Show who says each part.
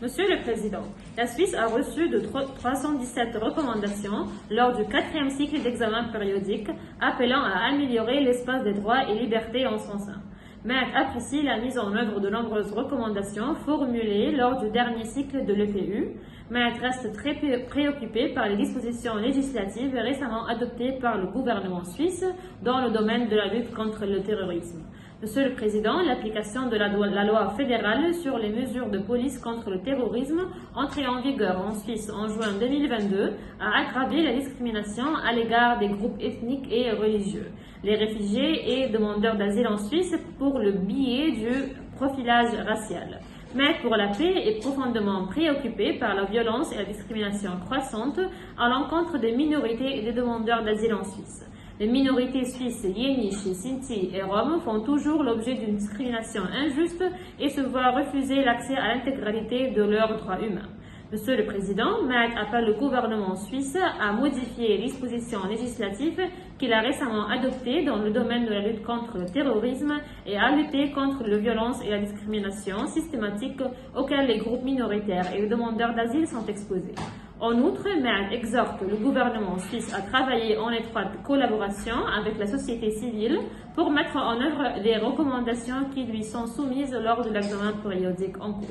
Speaker 1: Monsieur le Président, la Suisse a reçu de 317 recommandations lors du 4e cycle d'examen périodique appelant à améliorer l'espace des droits et libertés en son sein. MAC apprécie la mise en œuvre de nombreuses recommandations formulées lors du dernier cycle de l'EPU. MAC reste très préoccupé par les dispositions législatives récemment adoptées par le gouvernement suisse dans le domaine de la lutte contre le terrorisme. Monsieur le Président, l'application de la loi fédérale sur les mesures de police contre le terrorisme, entrée en vigueur en Suisse en juin 2022, a aggravé la discrimination à l'égard des groupes ethniques et religieux, les réfugiés et demandeurs d'asile en Suisse pour le biais du profilage racial. Mais pour la paix est profondément préoccupé par la violence et la discrimination croissante à l'encontre des minorités et des demandeurs d'asile en Suisse. Les minorités suisses Yéniche, Sinti et Roms font toujours l'objet d'une discrimination injuste et se voient refuser l'accès à l'intégralité de leurs droits humains. Monsieur le Président, MAC appelle le gouvernement suisse à modifier les dispositions législatives qu'il a récemment adoptées dans le domaine de la lutte contre le terrorisme et à lutter contre la violence et la discrimination systématique auxquelles les groupes minoritaires et les demandeurs d'asile sont exposés. En outre, MAC exhorte le gouvernement suisse à travailler en étroite collaboration avec la société civile pour mettre en œuvre les recommandations qui lui sont soumises lors de l'examen périodique en cours.